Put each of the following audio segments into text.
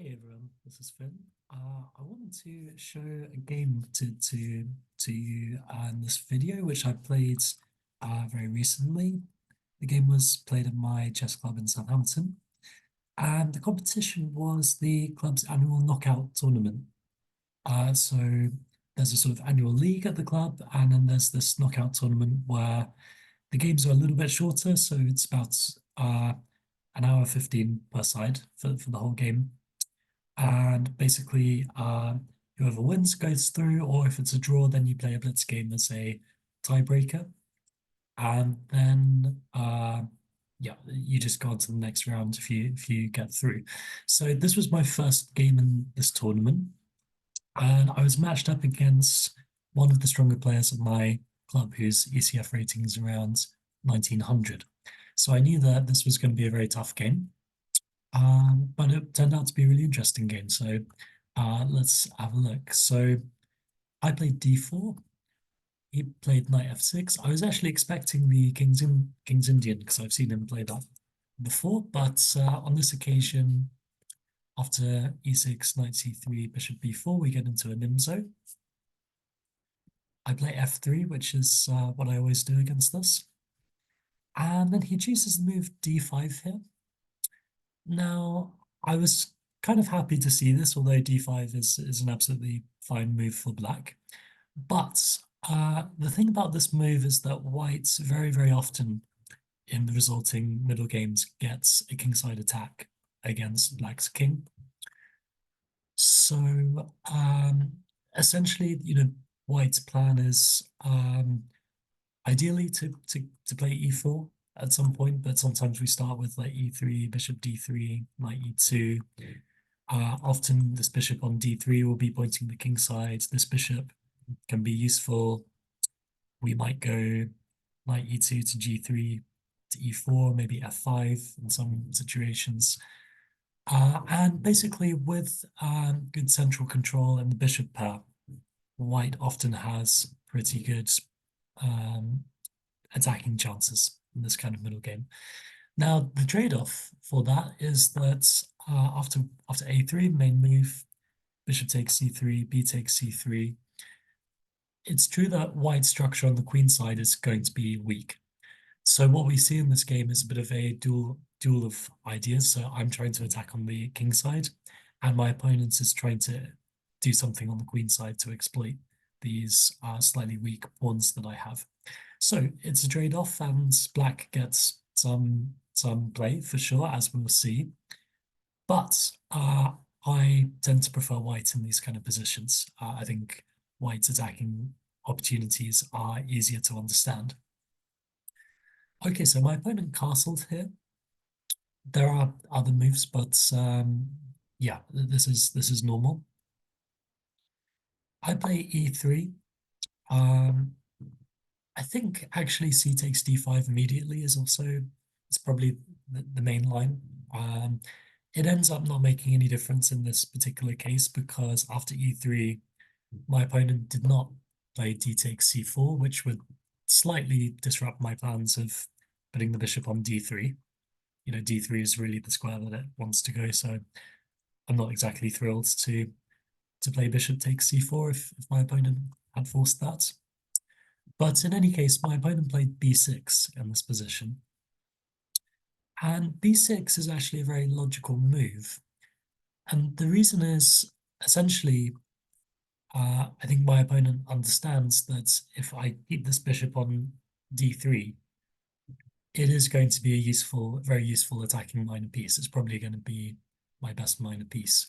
Hey everyone, this is Finn. I wanted to show a game to you in this video, which I played very recently. The game was played at my chess club in Southampton, and the competition was the club's annual knockout tournament. So there's a sort of annual league at the club, and then there's this knockout tournament where the games are a little bit shorter, so it's about an hour 15 per side for the whole game. And basically, whoever wins goes through, or if it's a draw, then you play a blitz game as a tiebreaker. And then, yeah, you just go on to the next round if you get through. So this was my first game in this tournament, and I was matched up against one of the stronger players at my club, whose ECF rating is around 1900. So I knew that this was going to be a very tough game. But it turned out to be a really interesting game. So let's have a look. So I played d4. He played knight f6. I was actually expecting the King's Indian because I've seen him play that before. But on this occasion, after e6, knight c3, bishop b4, we get into a Nimzo. I play f3, which is what I always do against this. And then he chooses the move d5 here. Now, I was kind of happy to see this, although d5 is an absolutely fine move for black. But the thing about this move is that white very, very often in the resulting middle games gets a kingside attack against black's king. So essentially, white's plan is ideally to play e4 at some point, but sometimes we start with like e3, bishop d3, knight e2. Often this bishop on d3 will be pointing the king side. This bishop can be useful. We might go knight e2 to g3 to e4, maybe f5 in some situations. And basically with good central control and the bishop pair, white often has pretty good attacking chances in this kind of middle game. Now, the trade-off for that is that after a3, main move, bishop takes c3, b takes c3. It's true that white's structure on the queen side is going to be weak. So what we see in this game is a bit of a duel of ideas. So I'm trying to attack on the king side, and my opponent is trying to do something on the queen side to exploit these slightly weak pawns that I have. So it's a trade-off, and black gets some play for sure, as we'll see. But I tend to prefer white in these kind of positions. I think white's attacking opportunities are easier to understand. Okay, so my opponent castled here. There are other moves, but yeah, this is normal. I play e3. I think actually c takes d5 immediately is also, it's probably the main line. It ends up not making any difference in this particular case because after e3, my opponent did not play d takes c4, which would slightly disrupt my plans of putting the bishop on d3. D3 is really the square that it wants to go, so I'm not exactly thrilled to play bishop takes c4 if my opponent had forced that. But in any case, my opponent played b6 in this position. And b6 is actually a very logical move. And the reason is essentially, I think my opponent understands that if I keep this bishop on d3, it is going to be a very useful attacking minor piece. It's probably going to be my best minor piece.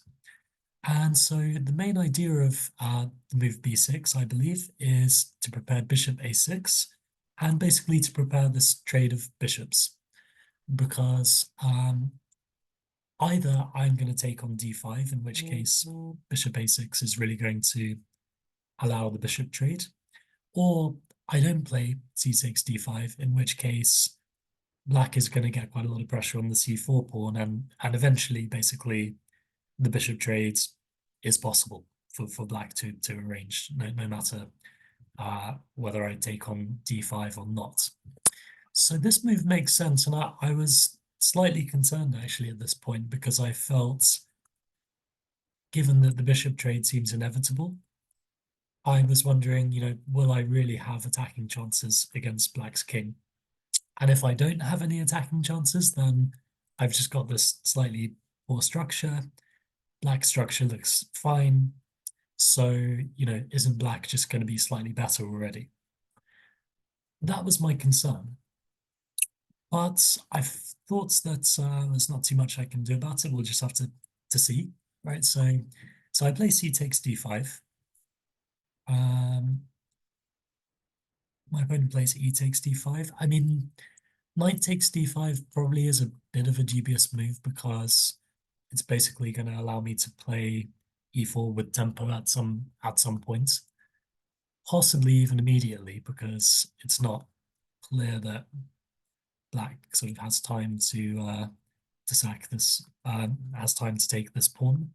And so the main idea of the move b6, I believe, is to prepare bishop a6 and basically to prepare this trade of bishops. Because either I'm going to take on d5, in which case bishop a6 is really going to allow the bishop trade, or I don't play c takes d5, in which case black is going to get quite a lot of pressure on the c4 pawn, and eventually, basically, the bishop trades is possible for black to arrange, no matter whether I take on d5 or not. So this move makes sense, and I was slightly concerned actually at this point because I felt given that the bishop trade seems inevitable, I was wondering, will I really have attacking chances against black's king? And if I don't have any attacking chances, then I've just got this slightly poor structure. Black structure looks fine. So, isn't black just going to be slightly better already? That was my concern. But I thought that there's not too much I can do about it. We'll just have to see, right? So I play c takes d5. My opponent plays e takes d5. I mean, knight takes d5 probably is a bit of a dubious move because it's basically going to allow me to play e4 with tempo at some point, possibly even immediately, because it's not clear that black sort of has time to sack this, has time to take this pawn.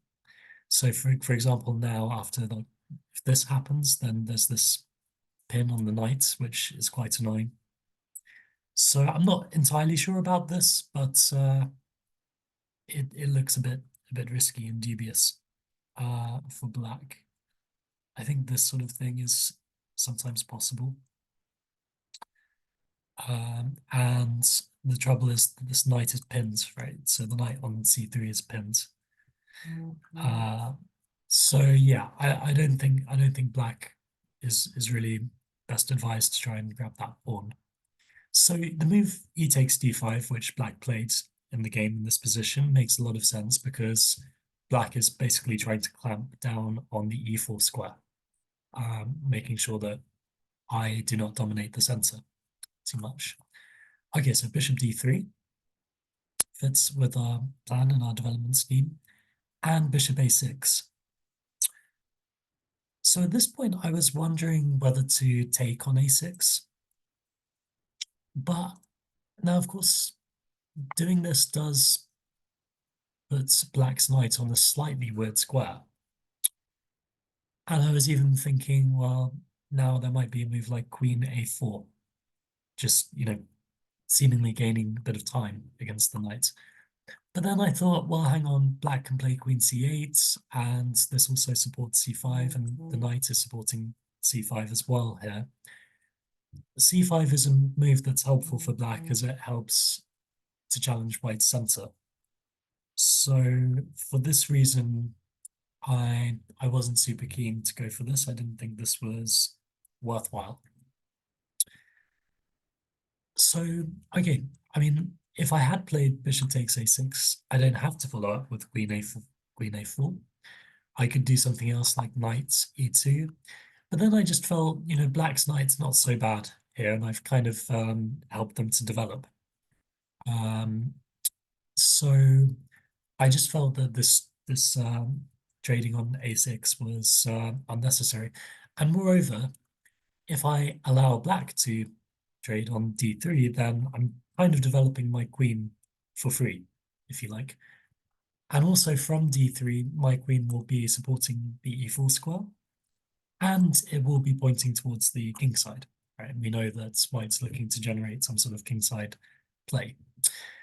So for example, now after if this happens, then there's this pin on the knight, which is quite annoying. So I'm not entirely sure about this, but it looks a bit risky and dubious for black. I think this sort of thing is sometimes possible. And the trouble is that this knight is pinned, right? So the knight on c3 is pinned. So yeah, I don't think black is really best advised to try and grab that pawn. So the move e takes d5, which black played in the game in this position, makes a lot of sense because black is basically trying to clamp down on the e4 square, making sure that I do not dominate the center too much. Okay, so bishop d3 fits with our plan and our development scheme, and bishop a6. So at this point, I was wondering whether to take on a6. But now, of course, doing this does put black's knight on a slightly weird square. And I was even thinking, well, now there might be a move like queen a4, just, seemingly gaining a bit of time against the knight. But then I thought, well, hang on, black can play queen c8, and this also supports c5, and the knight is supporting c5 as well here. c5 is a move that's helpful for black as it helps to challenge white's center. So for this reason, I wasn't super keen to go for this. I didn't think this was worthwhile. So, okay, I mean, if I had played bishop takes a6, I don't have to follow up with queen a4. I could do something else like knight e2. But then I just felt, black's knight's not so bad here, and I've kind of helped them to develop. So I just felt that this trading on a6 was unnecessary. And moreover, if I allow black to trade on d3, then I'm kind of developing my queen for free, if you like. And also from d3, my queen will be supporting the e4 square, and it will be pointing towards the king side. Right? And we know that white's looking to generate some sort of king side play.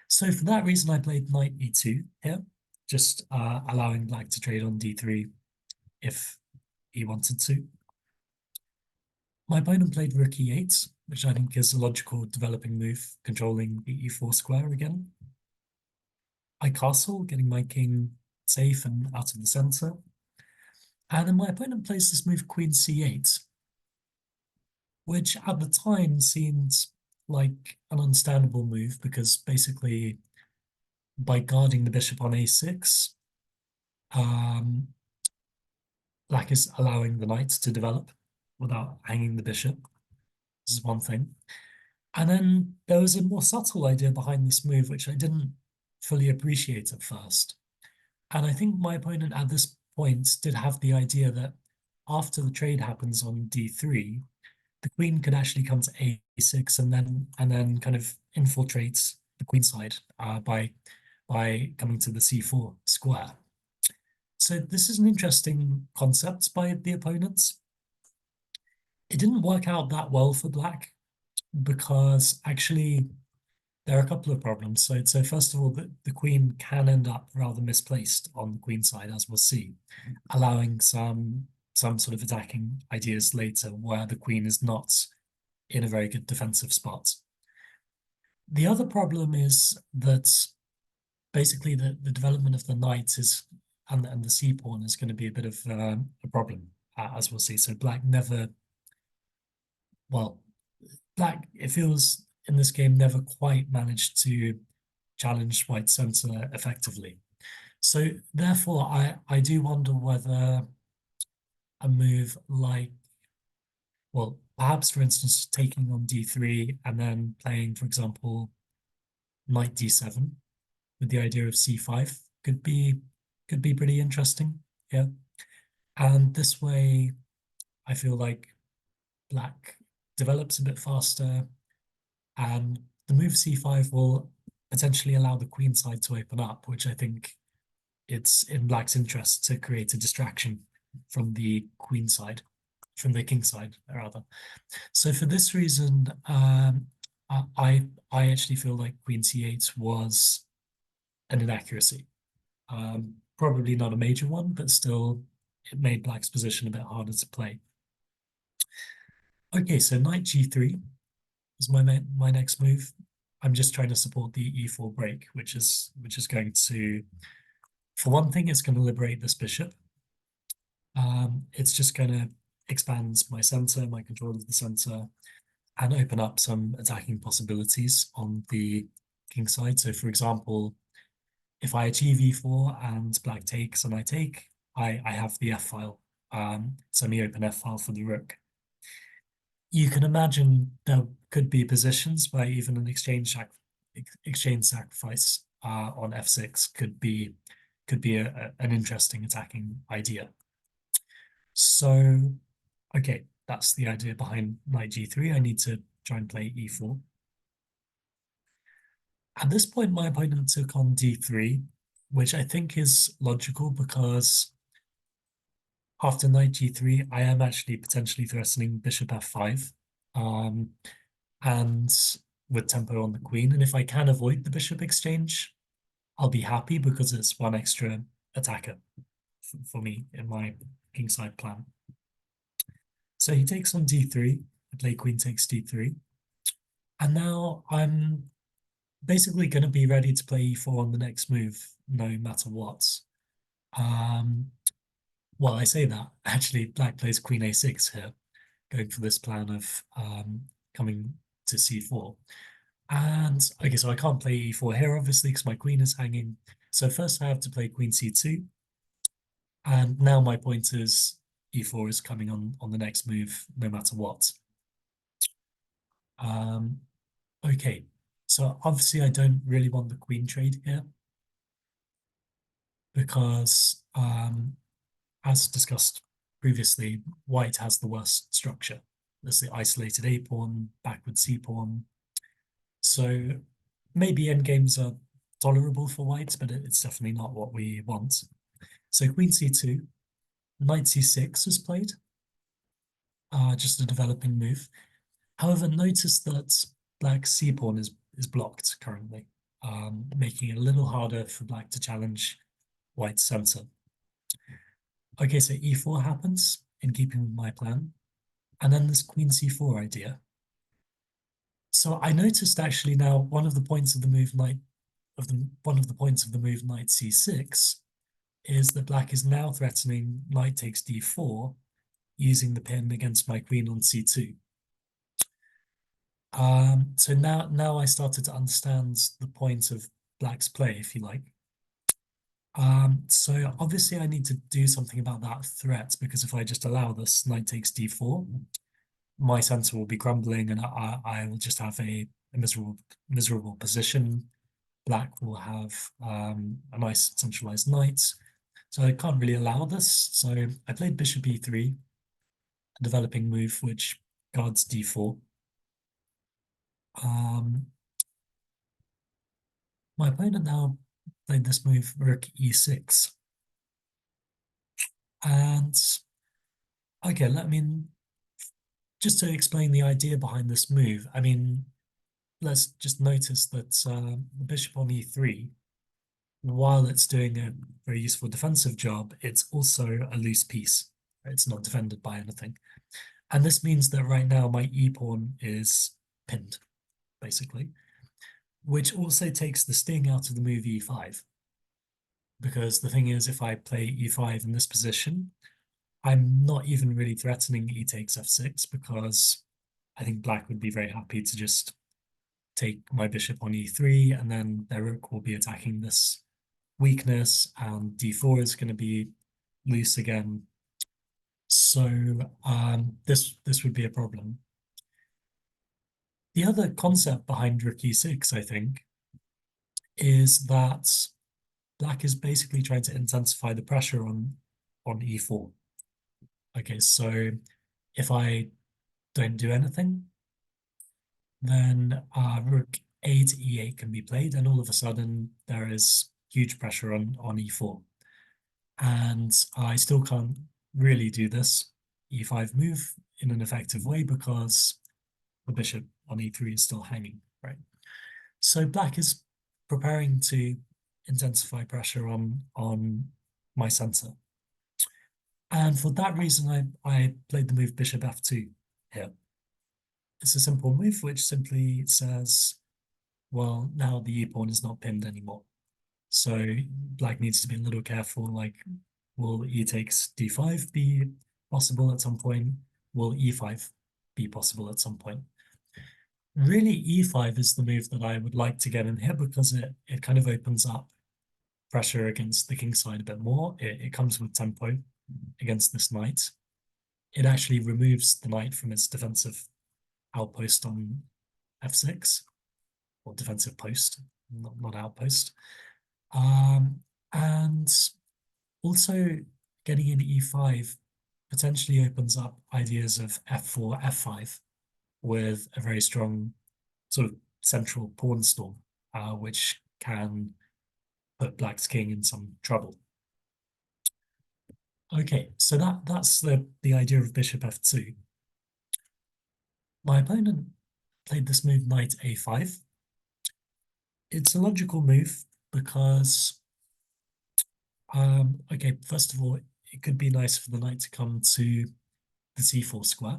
So for that reason, I played knight e2 here, just allowing black to trade on d3 if he wanted to. My opponent played rook e8, which I think is a logical developing move, controlling the e4 square again. I castle, getting my king safe and out of the center. And then my opponent plays this move queen c8, which at the time seemed like an understandable move because basically by guarding the bishop on a6, black is allowing the knight to develop without hanging the bishop. This is one thing. And then there was a more subtle idea behind this move, which I didn't fully appreciate at first. And I think my opponent at this point did have the idea that after the trade happens on d3, the queen could actually come to a6 and then kind of infiltrate the queen side by coming to the c4 square. So this is an interesting concept by the opponents. It didn't work out that well for black because actually There are a couple of problems. So first of all, the queen can end up rather misplaced on the queen side, as we'll see, allowing some sort of attacking ideas later where the queen is not in a very good defensive spot. The other problem is that basically the development of the knight is and the c pawn is going to be a bit of a problem, as we'll see. So black never, well, black, it feels in this game, never quite managed to challenge white center effectively. So therefore, I do wonder whether a move like, well, perhaps for instance, taking on d3 and then playing, for example, knight d7 with the idea of c5 could be pretty interesting. Yeah. And this way, I feel like black develops a bit faster, and the move c5 will potentially allow the queen side to open up, which I think it's in black's interest to create a distraction from the queen side, from the king side, rather. So for this reason, I actually feel like queen c8 was an inaccuracy. Probably not a major one, but still, it made black's position a bit harder to play. Okay, so knight g3 is my next move. I'm just trying to support the e4 break, which is going to, for one thing, it's going to liberate this bishop. It's just going to expand my center, my control of the center, and open up some attacking possibilities on the king side. So, for example, if I achieve e4 and black takes and I take, I have the f file, semi-open f file for the rook. You can imagine there could be positions where even an exchange sacrifice on f6 could be an interesting attacking idea. So, okay, that's the idea behind knight g3. I need to try and play e4. At this point, my opponent took on d3, which I think is logical because after knight g3, I am actually potentially threatening bishop f5, and with tempo on the queen. And if I can avoid the bishop exchange, I'll be happy because it's one extra attacker for me in my kingside plan. So he takes on d3. I play queen takes d3. And now I'm basically going to be ready to play e4 on the next move, no matter what. Well, I say that. Actually, black plays queen a6 here, going for this plan of coming to c4. And, okay, so I can't play e4 here, obviously, because my queen is hanging. So first I have to play queen c2. And now my point is e4 is coming on the next move, no matter what. Okay, so obviously I don't really want the queen trade here because, as discussed previously, white has the worst structure. There's the isolated a pawn, backward c pawn. So maybe endgames are tolerable for white, but it's definitely not what we want. So queen c2, knight c6 is played, just a developing move. However, notice that black c pawn is blocked currently, making it a little harder for black to challenge white's center. Okay, so e4 happens in keeping with my plan, and then this queen c4 idea. So I noticed actually now one of the points of the move knight c6 is that black is now threatening knight takes d4 using the pin against my queen on c2. So now I started to understand the point of black's play, if you like. So obviously I need to do something about that threat, because if I just allow this knight takes d4, my center will be crumbling and I will just have a miserable position. Black will have a nice centralized knight. So I can't really allow this. So I played bishop e3, a developing move which guards d4. My opponent now played this move, rook e6. And okay, just to explain the idea behind this move, I mean, let's just notice that the bishop on e3, while it's doing a very useful defensive job, it's also a loose piece. It's not defended by anything. And this means that right now my e-pawn is pinned, basically, which also takes the sting out of the move e5. Because the thing is, if I play e5 in this position, I'm not even really threatening e takes f6 because I think black would be very happy to just take my bishop on e3, and then their rook will be attacking this weakness, and d4 is going to be loose again. So this would be a problem. The other concept behind rook e6, I think, is that black is basically trying to intensify the pressure on e4. Okay, so if I don't do anything, then rook a to e8 can be played, and all of a sudden there is huge pressure on e4. And I still can't really do this e5 move in an effective way because the bishop on e3 is still hanging, right? So black is preparing to intensify pressure on my center. And for that reason, I played the move bishop f2 here. It's a simple move which simply says, well, now the e-pawn is not pinned anymore. So black needs to be a little careful, like, will e takes d5 be possible at some point? Will e5 be possible at some point? Really, e5 is the move that I would like to get in here because it kind of opens up pressure against the king side a bit more. It comes with tempo against this knight. It actually removes the knight from its defensive outpost on f6, or defensive post, not outpost. And also getting in e5 potentially opens up ideas of f4, f5 with a very strong sort of central pawn storm, which can put black's king in some trouble. Okay, so that's the idea of bishop f2. My opponent played this move knight a5. It's a logical move because, okay, first of all, it could be nice for the knight to come to the c4 square.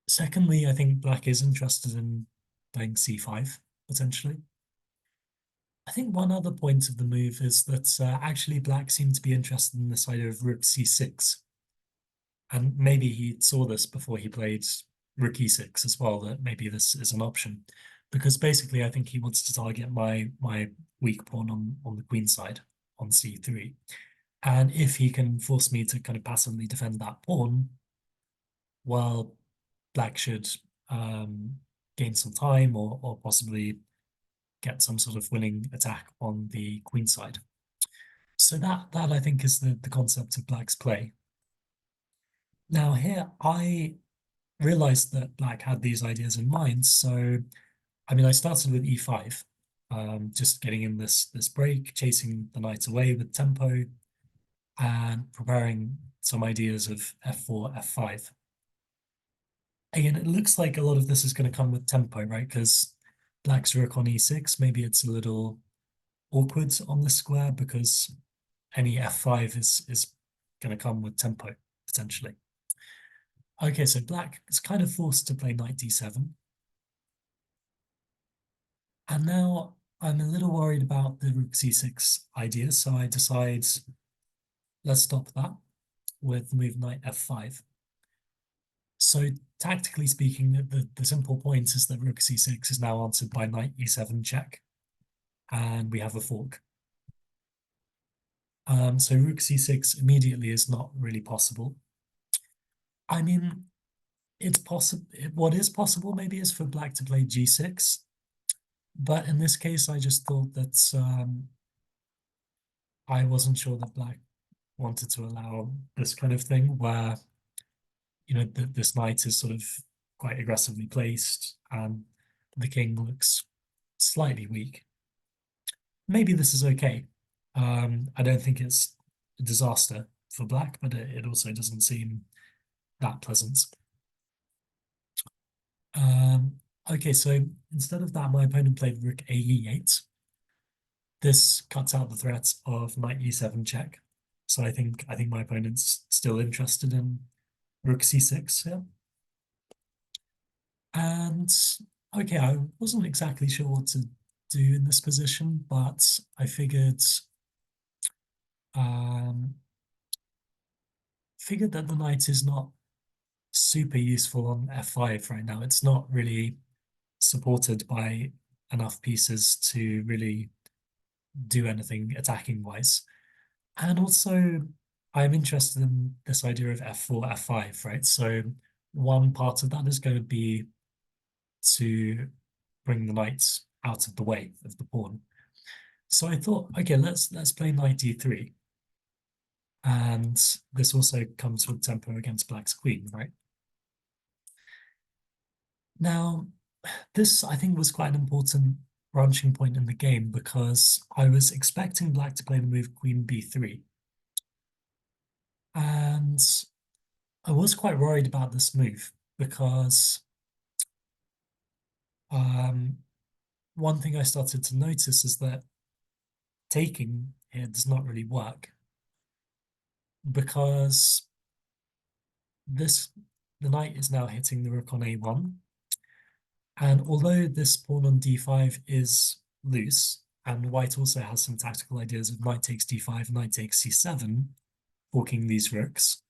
Secondly, I think black is interested in playing c5, potentially. I think one other point of the move is that actually black seemed to be interested in this idea of rook c6. And maybe he saw this before he played rook e6 as well, that maybe this is an option. Because basically, I think he wants to target my weak pawn on the queen side on c3. And if he can force me to kind of passively defend that pawn, well, black should gain some time or possibly get some sort of winning attack on the queen side. So that I think is the concept of black's play. Now here I realized that black had these ideas in mind. So I mean I started with e5, just getting in this break, chasing the knight away with tempo, and preparing some ideas of f4, f5. Again, it looks like a lot of this is going to come with tempo, right? Because black's rook on e6, maybe it's a little awkward on this square because any f5 is going to come with tempo, potentially. Okay, so black is kind of forced to play knight d7. And now I'm a little worried about the rook c6 idea, so I decide, let's stop that with the move knight f5. So tactically speaking, the simple point is that rook c6 is now answered by knight e7 check, and we have a fork. So rook c6 immediately is not really possible. I mean, it's possible. What is possible maybe is for black to play g6, but in this case, I just thought that I wasn't sure that black wanted to allow this kind of thing where, you know, this knight is sort of quite aggressively placed and the king looks slightly weak. Maybe this is okay. I don't think it's a disaster for black, but it also doesn't seem that pleasant. Um, okay, so instead of that, my opponent played rook a e8. This cuts out the threat of knight e7 check. So I think my opponent's still interested in rook c6 here. And okay, I wasn't exactly sure what to do in this position, but I um, figured that the knight is not super useful on f5 right now. It's not really supported by enough pieces to really do anything attacking wise. And also, I'm interested in this idea of f4, f5, right? So one part of that is going to be to bring the knights out of the way of the pawn. So I thought, okay, let's play knight d3. And this also comes with tempo against black's queen, right? Now, this I think was quite an important branching point in the game because I was expecting black to play the move queen b3. And I was quite worried about this move because um, one thing I started to notice is that taking here does not really work because this the knight is now hitting the rook on a1. And although this pawn on d5 is loose, and white also has some tactical ideas of knight takes d5, knight takes c7, forking these rooks,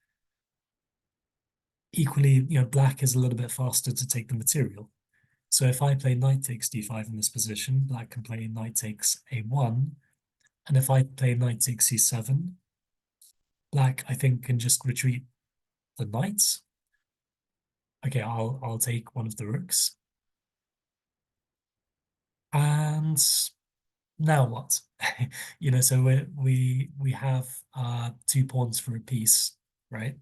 equally, black is a little bit faster to take the material. So if I play knight takes d5 in this position, black can play knight takes a1. And if I play knight takes c7, black, I think, can just retreat the knights. Okay, I'll take one of the rooks. And now what? So we have 2 pawns for a piece, right?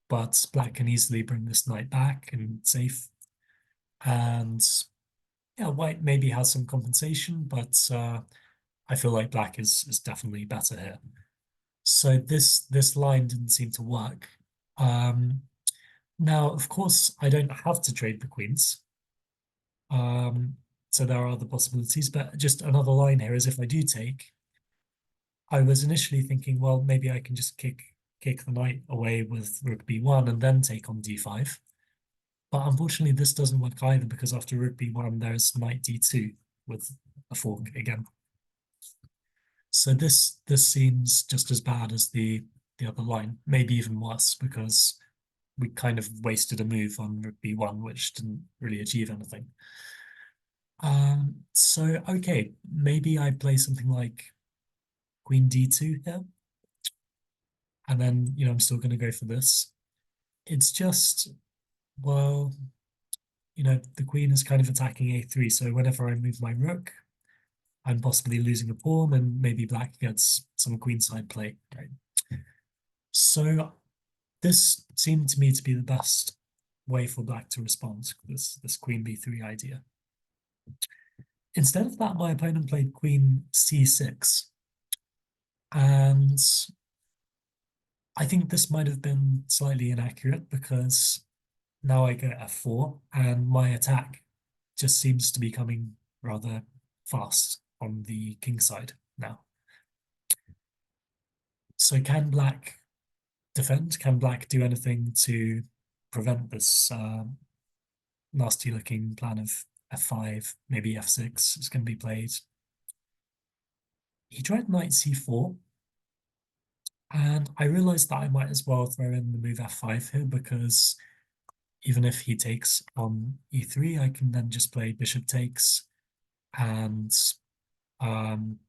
But black can easily bring this knight back and safe. And yeah, white maybe has some compensation, but I feel like black is definitely better here. So this line didn't seem to work. Um, Now, of course, I don't have to trade the queens. So there are other possibilities, but just another line here is if I do take, I was initially thinking, well, maybe I can just kick the knight away with rook b1 and then take on d5. But unfortunately, this doesn't work either because after rook b1, there's knight d2 with a fork again. So this seems just as bad as the other line, maybe even worse because we kind of wasted a move on rook b1, which didn't really achieve anything. So okay, maybe I play something like queen d2 here, and then I'm still going to go for this. It's just, well, the queen is kind of attacking a3, so whenever I move my rook, I'm possibly losing a pawn, and maybe black gets some queenside play, right? So this seemed to me to be the best way for black to respond, this queen b3 idea. Instead of that, my opponent played queen c6. And I think this might have been slightly inaccurate because now I go f4 and my attack just seems to be coming rather fast on the king side now. So can black defend? Can black do anything to prevent this nasty looking plan of f5, maybe f6 is going to be played? He tried knight c4, and I realized that I might as well throw in the move f5 here because even if he takes on e3, I can then just play bishop takes, and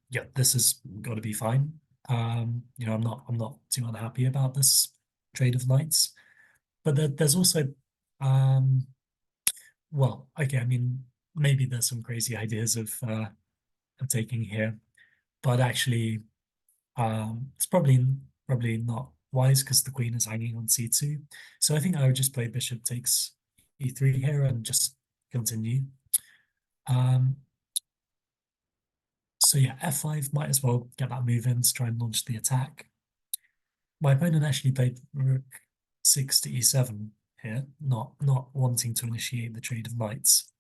yeah, this has got to be fine. I'm not too unhappy about this trade of knights, but there's also well, okay, I mean maybe there's some crazy ideas of taking here, but actually it's probably not wise because the queen is hanging on c2. So I think I would just play bishop takes e3 here and just continue. Um, so yeah, f5 might as well get that move in to try and launch the attack. My opponent actually played rook 6 to e7 here, not wanting to initiate the trade of knights.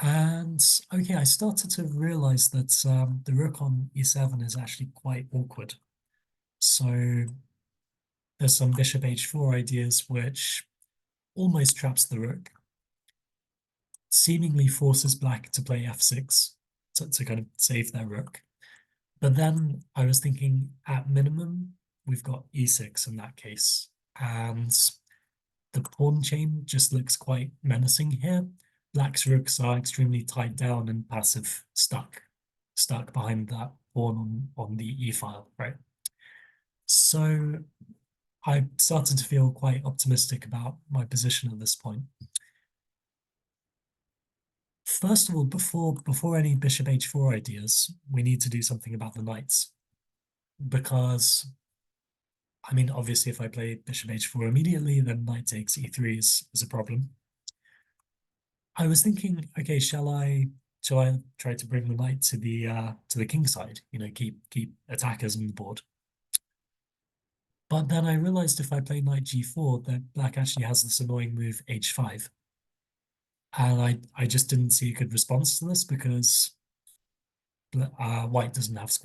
And okay, I started to realize that the rook on e7 is actually quite awkward. So there's some bishop h4 ideas which almost traps the rook, seemingly forces black to play f6 to kind of save their rook. But then I was thinking, at minimum, we've got e6 in that case. And the pawn chain just looks quite menacing here. Black's rooks are extremely tied down and passive, stuck behind that pawn on the e file, right? So I started to feel quite optimistic about my position at this point. First of all, before any bishop h4 ideas, we need to do something about the knights. Because, I mean, obviously, if I play bishop h4 immediately, then knight takes e3 is a problem. I was thinking, okay, shall I try to bring the knight to the king side? You know, keep attackers on the board. But then I realized if I play knight g4, that black actually has this annoying move h5. And I just didn't see a good response to this because white doesn't have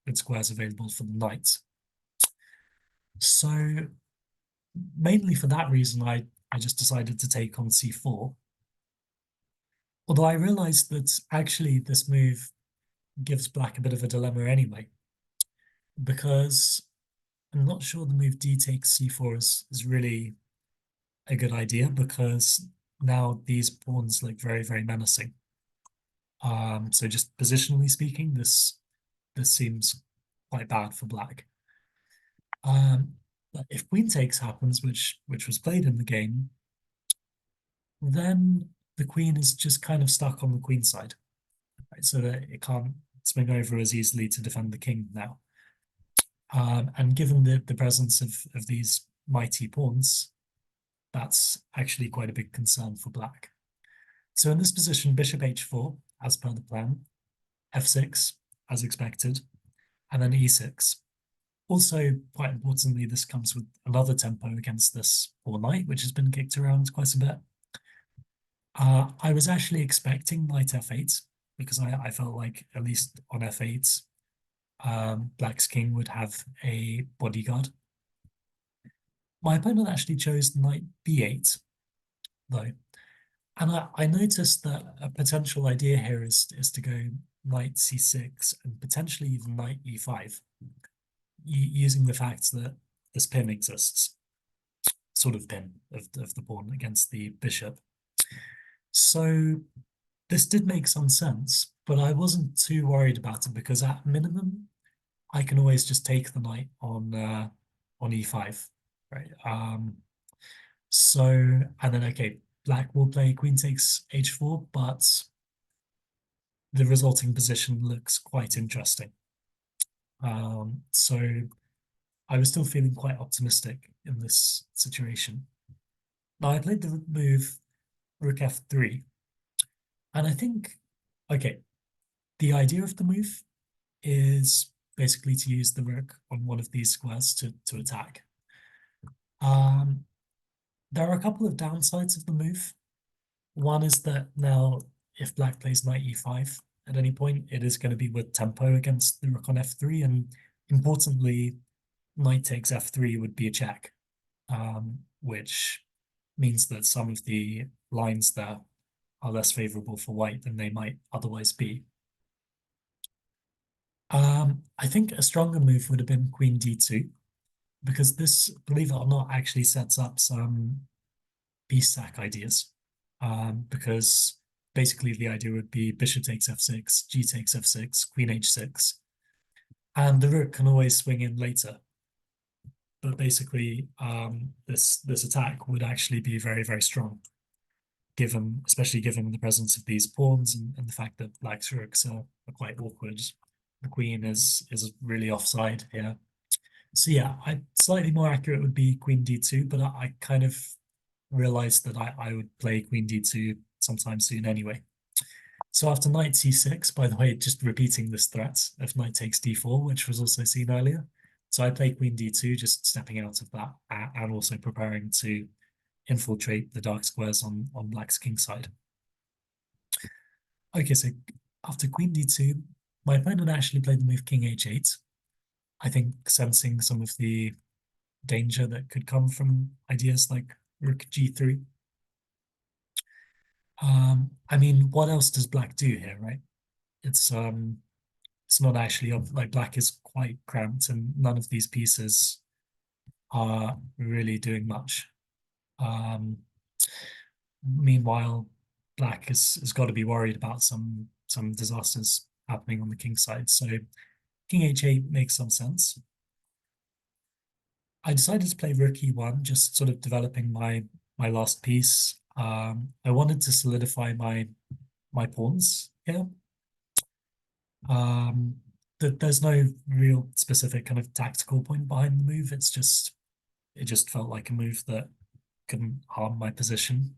good squares available for the knight. So mainly for that reason, I just decided to take on c4. Although I realized that actually this move gives black a bit of a dilemma anyway, because I'm not sure the move d takes c4 is really a good idea, because now these pawns look very, very menacing. So just positionally speaking, this seems quite bad for black. But if queen takes happens, which was played in the game, then the queen is just kind of stuck on the queen side, right? So that it can't swing over as easily to defend the king now. And given the presence of these mighty pawns, that's actually quite a big concern for black. So in this position, bishop h4, as per the plan, f6, as expected, and then e6. Also, quite importantly, this comes with another tempo against this poor knight, which has been kicked around quite a bit. I was actually expecting knight f8, because I felt like, at least on f8, black's king would have a bodyguard. My opponent actually chose knight b8, though. And I noticed that a potential idea here is to go knight c6 and potentially even knight e5, using the fact that this pin exists, sort of pin of the pawn against the bishop. So this did make some sense, but I wasn't too worried about it because at minimum, I can always just take the knight on e5, right? So, and then, okay, black will play queen takes h4, but the resulting position looks quite interesting. So I was still feeling quite optimistic in this situation. Now I played the move rook f3, and I think, okay, the idea of the move is basically to use the rook on one of these squares to attack. There are a couple of downsides of the move. One is that now, if black plays knight e5 at any point, it is going to be with tempo against the rook on f3, and importantly, knight takes f3 would be a check, which means that some of the lines there are less favorable for white than they might otherwise be. I think a stronger move would have been queen d2, because this, believe it or not, actually sets up some piece sack ideas. Because basically the idea would be bishop takes f6, g takes f6, queen h6, and the rook can always swing in later. But basically, this attack would actually be very, very strong, especially given the presence of these pawns and the fact that black's rooks are quite awkward. The queen is really offside here. So yeah, slightly more accurate would be queen d2, but I kind of realized that I would play queen d2 sometime soon anyway. So after knight c6, by the way, just repeating this threat of knight takes d4, which was also seen earlier, So I play queen d2, just stepping out of that and also preparing to infiltrate the dark squares on black's king side. Okay, so after queen d2, my opponent actually played the move king h8. I think sensing some of the danger that could come from ideas like rook g3. I mean, what else does black do here, right? It's not actually like black is quite cramped and none of these pieces are really doing much. Um, Meanwhile, black has got to be worried about some disasters happening on the king side. So king h8 makes some sense. I decided to play rook e1, just sort of developing my last piece. I wanted to solidify my pawns here. There's no real specific kind of tactical point behind the move. It just felt like a move that couldn't harm my position.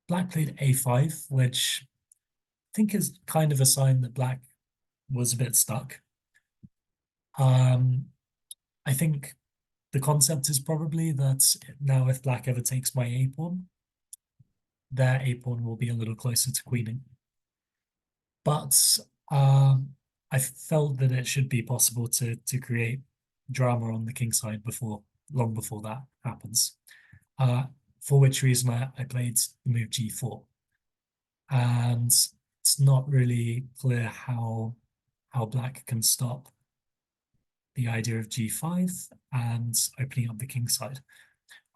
Black played a5, which I think is kind of a sign that black was a bit stuck. I think the concept is probably that now if black ever takes my a pawn, their a pawn will be a little closer to queening. But I felt that it should be possible to create drama on the king side long before that happens. For which reason I played the move g4. And it's not really clear how black can stop the idea of g5 and opening up the king side.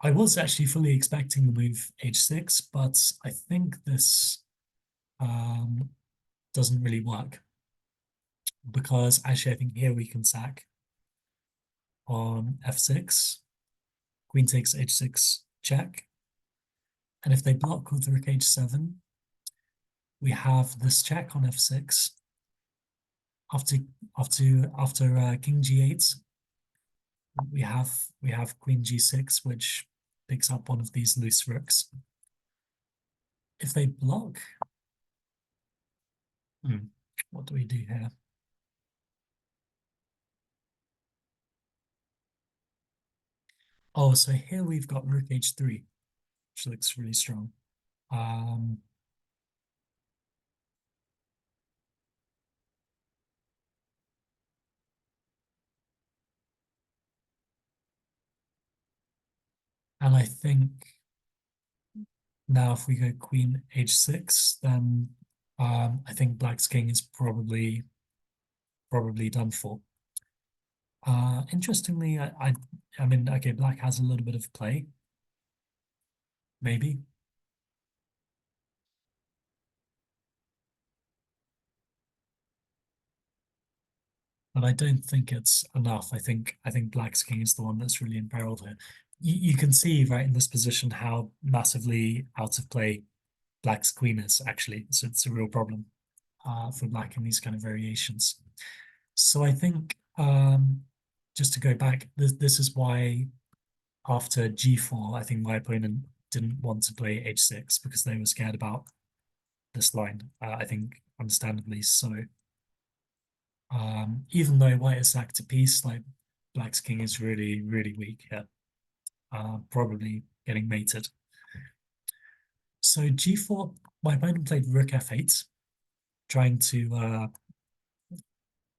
I was actually fully expecting the move h6, but I think this doesn't really work because actually I think here we can sack on f6, queen takes h6 check, and if they block with rook h7, we have this check on f6. After king g8, we have queen g6, which picks up one of these loose rooks. If they block, what do we do here? Oh, so here we've got rook h3, which looks really strong. And I think now if we go queen h6, then I think black's king is probably done for. Interestingly, I mean, okay, black has a little bit of play, maybe. But I don't think it's enough. I think black's king is the one that's really imperiled here. You can see right in this position how massively out of play black's queen is actually. So it's a real problem for black in these kind of variations. So I think just to go back, this is why after g4, I think my opponent didn't want to play h6 because they were scared about this line. I think understandably so. Even though white is sacked to piece, like black's king is really, really weak here. Probably getting mated. So g4, my opponent played rook f8, trying to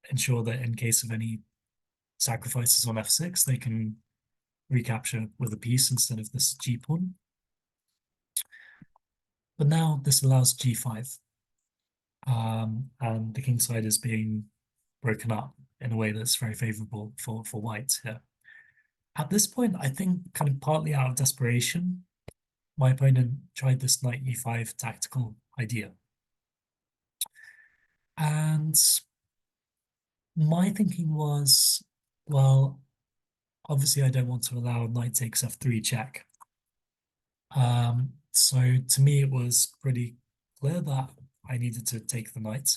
ensure that in case of any sacrifices on f6, they can recapture with a piece instead of this g pawn. But now this allows g5, and the king side is being broken up in a way that's very favorable for white here. At this point, I think kind of partly out of desperation, my opponent tried this knight e5 tactical idea. And my thinking was, well, obviously I don't want to allow knight takes f3 check. So to me, it was pretty clear that I needed to take the knight.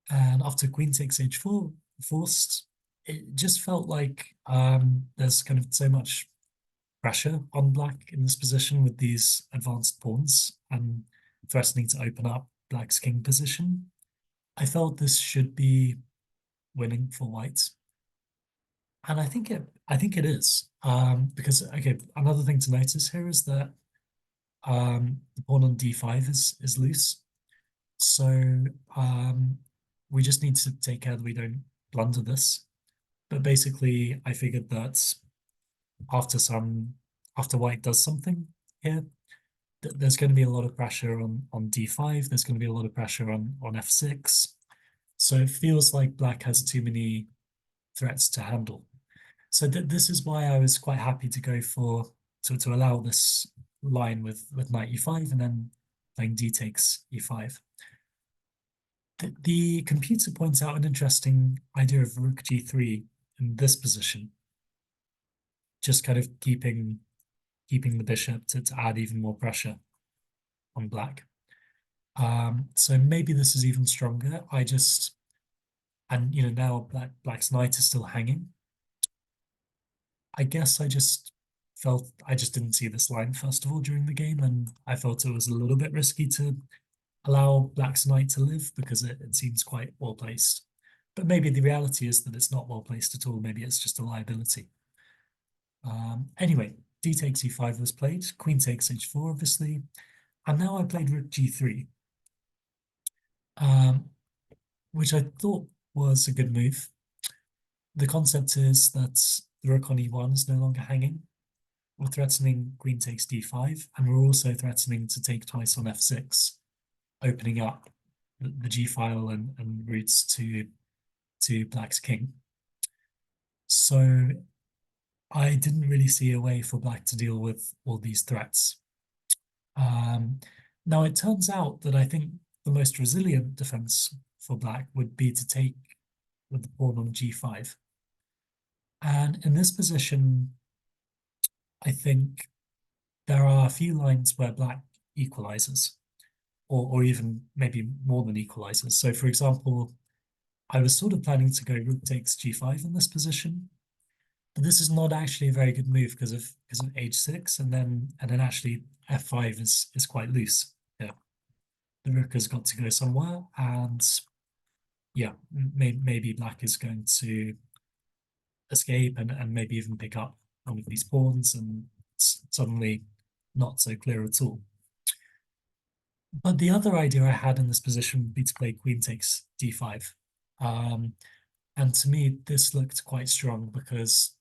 And after queen takes h4 forced, it just felt like there's kind of so much pressure on black in this position with these advanced pawns and threatening to open up black's king position. I felt this should be winning for white. And I think it is. Because okay, another thing to notice here is that the pawn on d5 is loose. So we just need to take care that we don't blunder this. But basically, I figured that after after white does something here, there's going to be a lot of pressure on d5. There's going to be a lot of pressure on f6. So it feels like black has too many threats to handle. So this is why I was quite happy to go for to allow this line with knight e5 and then playing d takes e5. The computer points out an interesting idea of rook g3 in this position, just kind of keeping the bishop to add even more pressure on black. So maybe this is even stronger. And you know, now black's knight is still hanging. I guess I just didn't see this line first of all during the game, and I felt it was a little bit risky to allow black's knight to live because it seems quite well placed. But maybe the reality is that it's not well placed at all. Maybe it's just a liability. Anyway, d takes e5 was played, queen takes h4, obviously, and now I played rook g3, which I thought was a good move. The concept is that the rook on e1 is no longer hanging. We're threatening queen takes d5, and we're also threatening to take twice on f6, opening up the g file and routes to black's king. So I didn't really see a way for black to deal with all these threats. Now it turns out that I think the most resilient defense for black would be to take with the pawn on g5. And in this position, I think there are a few lines where black equalizes, or even maybe more than equalizes. So for example, I was sort of planning to go rook takes g5 in this position, but this is not actually a very good move because of h6, and then actually f5 is quite loose. Yeah, the rook has got to go somewhere, and yeah, maybe black is going to escape and maybe even pick up one of these pawns, and it's suddenly not so clear at all. But the other idea I had in this position would be to play queen takes d5. And to me, this looked quite strong because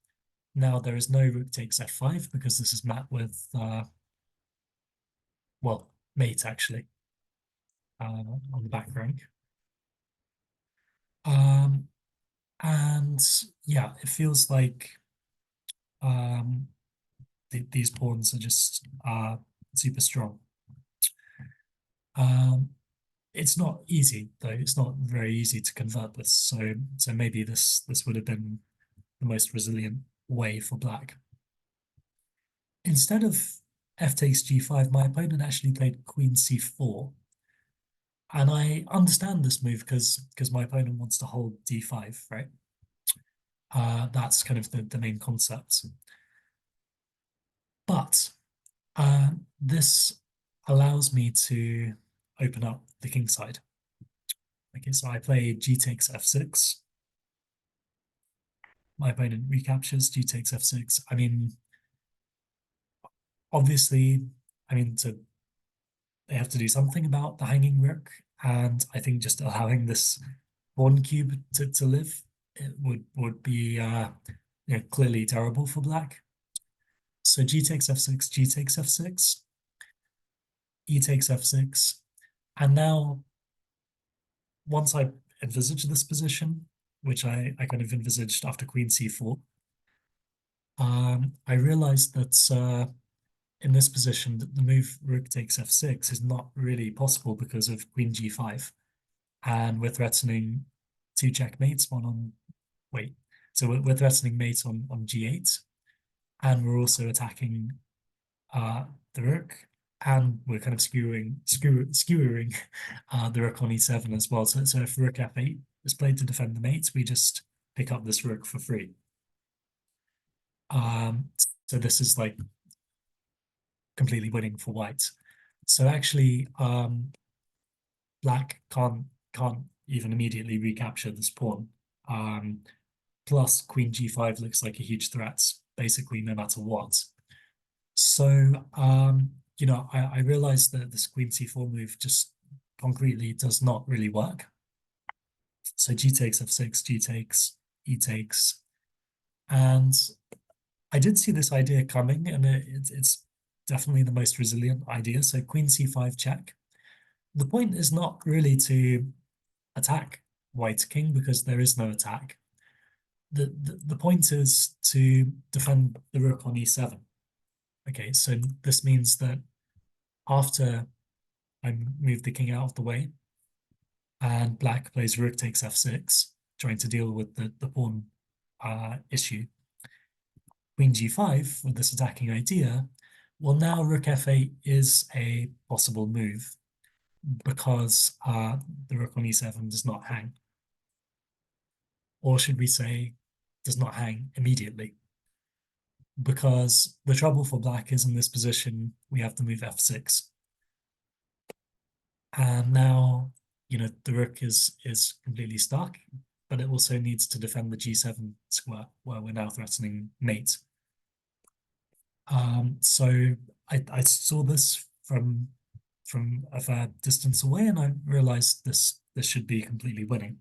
now there is no rook takes f5 because this is met with, well, mate actually, on the back rank. And yeah, it feels like these pawns are just super strong. It's not easy though. It's not very easy to convert this. So maybe this would have been the most resilient way for black. Instead of f takes g5, my opponent actually played queen c4. And I understand this move because my opponent wants to hold d5, right? That's kind of the main concept. But this allows me to open up the king side. Okay, so I play g takes f6. My opponent recaptures, g takes f6. I mean, obviously, they have to do something about the hanging rook, and I think just allowing this pawn cube to live it would be clearly terrible for black. So g takes f6, g takes f6, e takes f6, and now once I envisage this position, which I kind of envisaged after queen c4, I realized that in this position, the move rook takes f6 is not really possible because of queen g5. And we're threatening two checkmates, one on, wait, so we're threatening mate on g8, and we're also attacking the rook, and we're kind of skewering the rook on e7 as well. So if rook f8 is played to defend the mate, we just pick up this rook for free. So this is like completely winning for white. So actually, black can't even immediately recapture this pawn Plus queen g5 looks like a huge threat, basically no matter what. So, I realized that this queen c4 move just concretely does not really work. So g takes f6, g takes, e takes. And I did see this idea coming, and it's definitely the most resilient idea. So queen c5 check. The point is not really to attack white king because there is no attack. The point is to defend the rook on e7. Okay, so this means that after I move the king out of the way and black plays rook takes f6, trying to deal with the pawn issue, queen g5 with this attacking idea, well, now rook f8 is a possible move because the rook on e7 does not hang. Or should we say, does not hang immediately. Because the trouble for black is in this position, we have to move f6. And now, the rook is completely stuck, but it also needs to defend the g7 square, where we're now threatening mate. So I saw this from a fair distance away, and I realized this should be completely winning.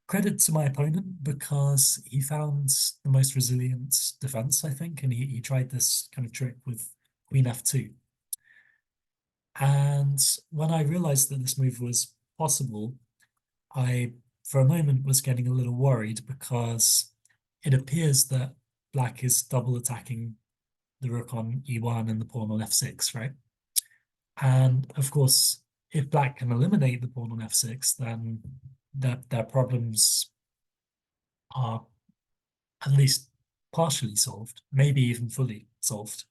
Credit to my opponent because he found the most resilient defense, I think, and he tried this kind of trick with queen f2. And when I realized that this move was possible, I, for a moment, was getting a little worried because it appears that black is double attacking the rook on e1 and the pawn on f6, right? And of course, if black can eliminate the pawn on f6, then their problems are at least partially solved, maybe even fully solved.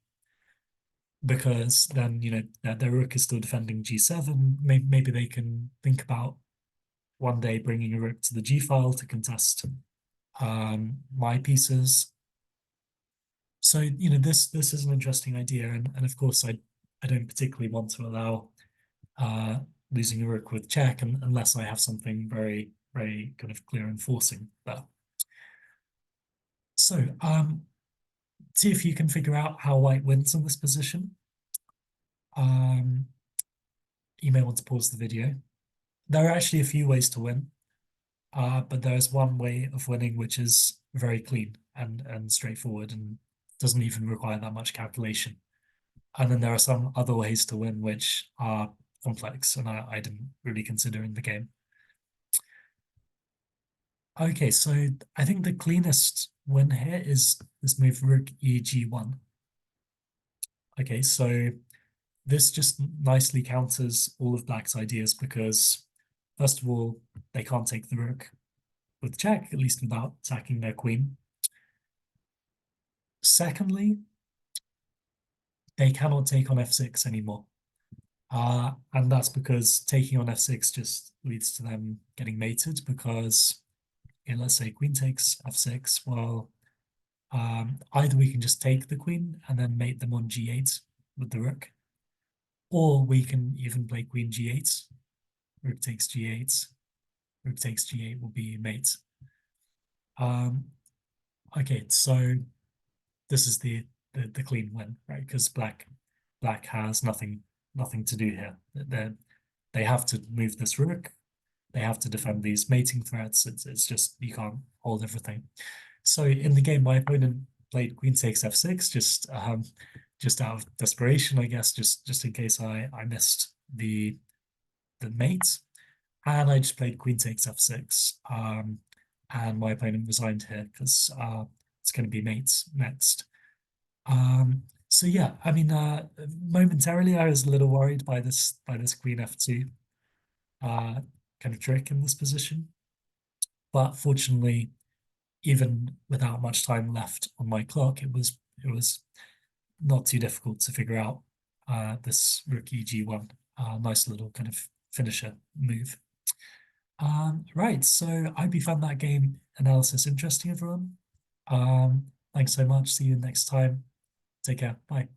Because then, their rook is still defending g7. Maybe they can think about one day bringing a rook to the g file to contest my pieces. So, this is an interesting idea. And of course, I don't particularly want to allow losing a rook with check unless I have something very, very kind of clear and forcing there. So, see if you can figure out how white wins in this position. You may want to pause the video. There are actually a few ways to win, but there is one way of winning which is very clean and straightforward and doesn't even require that much calculation. And then there are some other ways to win which are complex and I didn't really consider in the game. Okay, so I think the cleanest win here is this move rook e g1. Okay, so this just nicely counters all of black's ideas because, first of all, they can't take the rook with check, at least without attacking their queen. Secondly, they cannot take on f6 anymore. And that's because taking on f6 just leads to them getting mated because, let's say queen takes f6, well, either we can just take the queen and then mate them on g8 with the rook, or we can even play queen g8, rook takes g8, rook takes g8 will be mate. Okay, so this is the clean win, right? Because black has nothing to do here. They have to move this rook. They have to defend these mating threats. It's just you can't hold everything. So in the game, my opponent played queen takes f6, just out of desperation, I guess, just in case I missed the mate, and I just played queen takes f6. And my opponent resigned here because it's going to be mates next. So yeah, I mean, momentarily I was a little worried by this queen f2 kind of trick in this position, but fortunately, even without much time left on my clock, it was not too difficult to figure out this rook eg1, nice little kind of finisher move. Right, so I hope you found that game analysis interesting, everyone. Thanks so much. See you next time. Take care. Bye.